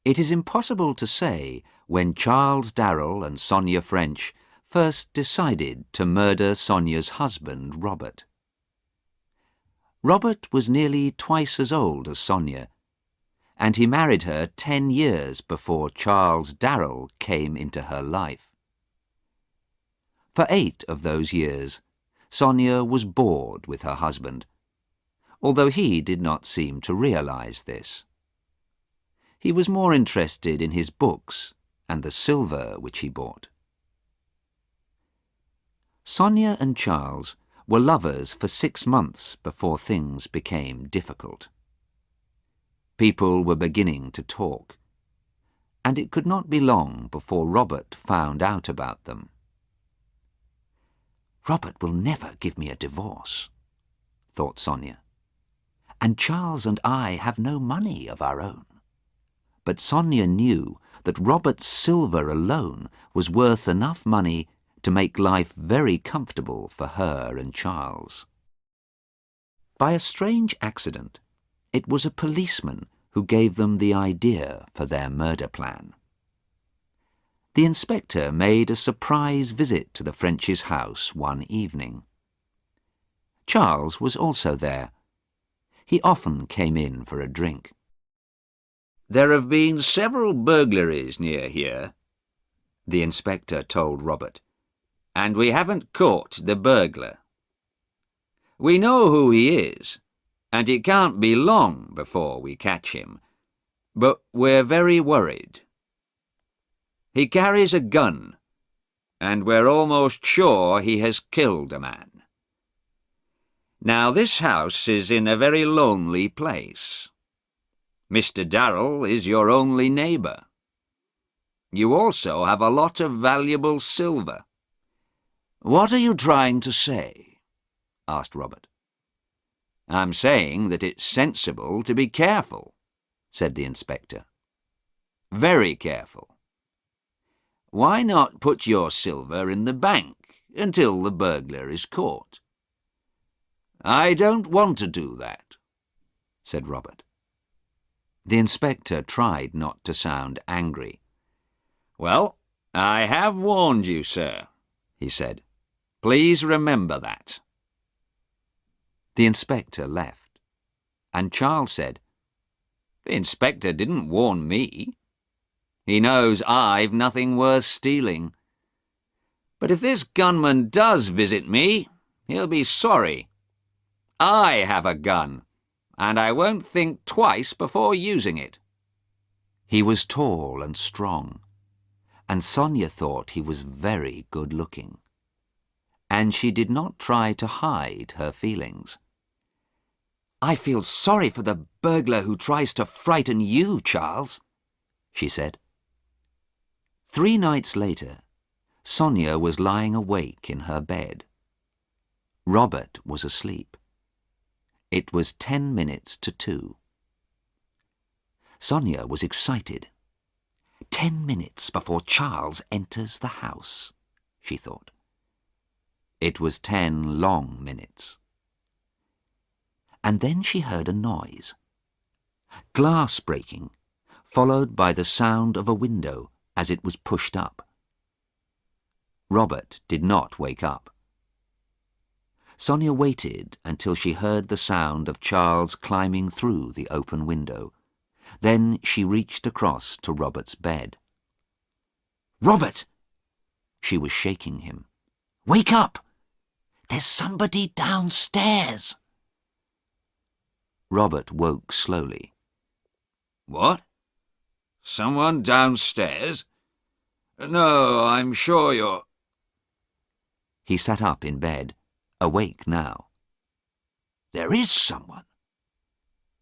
It is impossible to say when Charles Darrell and Sonya French first decided to murder Sonia's husband, Robert. Robert was nearly twice as old as Sonya, and he married her 10 years before Charles Darrell came into her life. For 8 of those years, Sonya was bored with her husband, although he did not seem to realize this. He was more interested in his books and the silver which he bought. Sonya and Charles were lovers for 6 months before things became difficult. People were beginning to talk, and it could not be long before Robert found out about them. "Robert will never give me a divorce," thought Sonya. "And Charles and I have no money of our own." But Sonya knew that Robert's silver alone was worth enough money to make life very comfortable for her and Charles. By a strange accident, it was a policeman who gave them the idea for their murder plan. The inspector made a surprise visit to the French's house one evening. Charles was also there. He often came in for a drink. "There have been several burglaries near here," the inspector told Robert, "and we haven't caught the burglar. We know who he is, and it can't be long before we catch him, but we're very worried. He carries a gun, and we're almost sure he has killed a man. Now, this house is in a very lonely place. Mr. Darrell is your only neighbour. You also have a lot of valuable silver." "What are you trying to say?" asked Robert. "I'm saying that it's sensible to be careful," said the inspector. "Very careful. Why not put your silver in the bank until the burglar is caught?" "I don't want to do that," said Robert. The inspector tried not to sound angry. "Well, I have warned you, sir," he said. "Please remember that." The inspector left, and Charles said, "The inspector didn't warn me. He knows I've nothing worth stealing. But if this gunman does visit me, he'll be sorry. I have a gun, and I won't think twice before using it." He was tall and strong, and Sonya thought he was very good-looking, and she did not try to hide her feelings. "I feel sorry for the burglar who tries to frighten you, Charles," she said. 3 nights later, Sonya was lying awake in her bed. Robert was asleep. It was 10 minutes to 2. Sonya was excited. 10 minutes before Charles enters the house, she thought. It was 10 long minutes. And then she heard a noise. Glass breaking, followed by the sound of a window as it was pushed up. Robert did not wake up. Sonya waited until she heard the sound of Charles climbing through the open window. Then she reached across to Robert's bed. "Robert!" She was shaking him. "Wake up! There's somebody downstairs!" Robert woke slowly. "What? Someone downstairs? No, I'm sure you're—" He sat up in bed, awake now. "There is someone.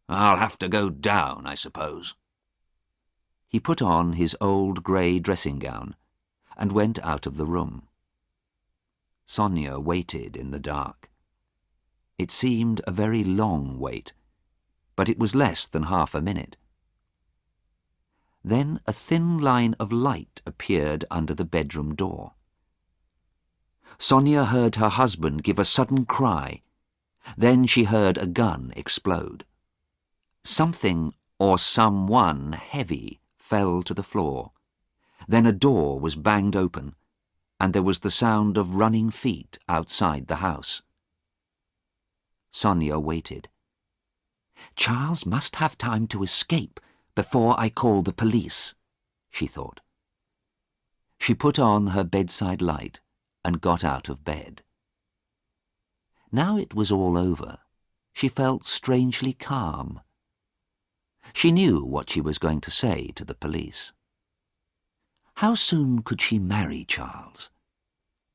I'll have to go down, I suppose." He put on his old grey dressing gown and went out of the room. Sonya waited in the dark. It seemed a very long wait, but it was less than half a minute. Then a thin line of light appeared under the bedroom door. Sonya heard her husband give a sudden cry. Then she heard a gun explode. Something or someone heavy fell to the floor. Then a door was banged open, and there was the sound of running feet outside the house. Sonya waited. "Charles must have time to escape before I call the police," she thought. She put on her bedside light and got out of bed. Now it was all over, she felt strangely calm. She knew what she was going to say to the police. How soon could she marry Charles?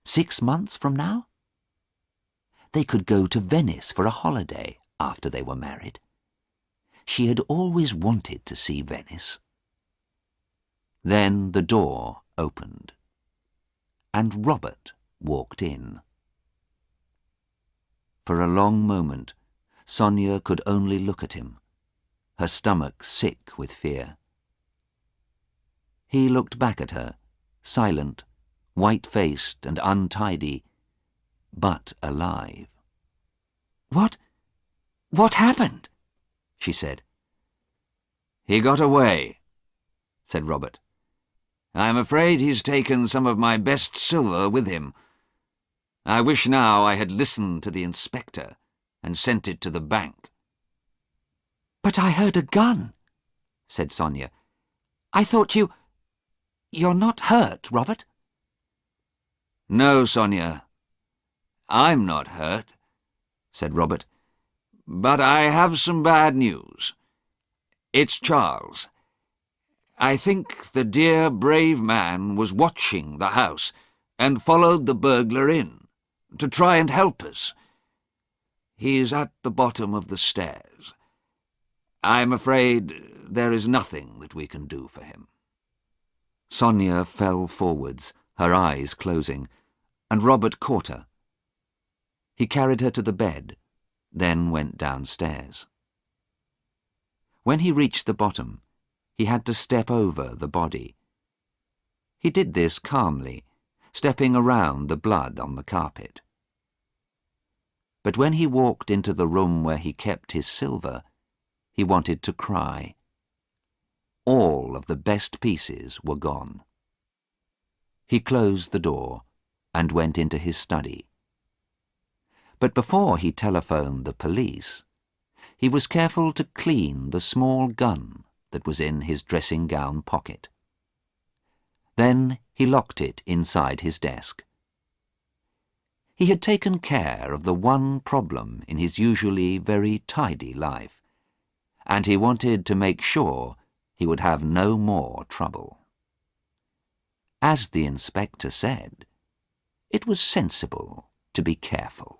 6 months from now? They could go to Venice for a holiday after they were married. She had always wanted to see Venice. Then the door opened, and Robert walked in. For a long moment, Sonya could only look at him, her stomach sick with fear. He looked back at her, silent, white-faced and untidy, but alive. What happened?" she said. "He got away," said Robert. "I'm afraid he's taken some of my best silver with him. I wish now I had listened to the inspector and sent it to the bank." "But I heard a gun," said Sonya. "I thought You're not hurt, Robert?" "No, Sonya, I'm not hurt," said Robert. "But I have some bad news. It's Charles. I think the dear, brave man was watching the house and followed the burglar in to try and help us. He's at the bottom of the stairs. I'm afraid there is nothing that we can do for him." Sonya fell forwards, her eyes closing, and Robert caught her. He carried her to the bed, then went downstairs. When he reached the bottom, he had to step over the body. He did this calmly, stepping around the blood on the carpet. But when he walked into the room where he kept his silver, he wanted to cry. All of the best pieces were gone. He closed the door and went into his study. But before he telephoned the police, he was careful to clean the small gun that was in his dressing-gown pocket. Then he locked it inside his desk. He had taken care of the one problem in his usually very tidy life, and he wanted to make sure he would have no more trouble. As the inspector said, it was sensible to be careful.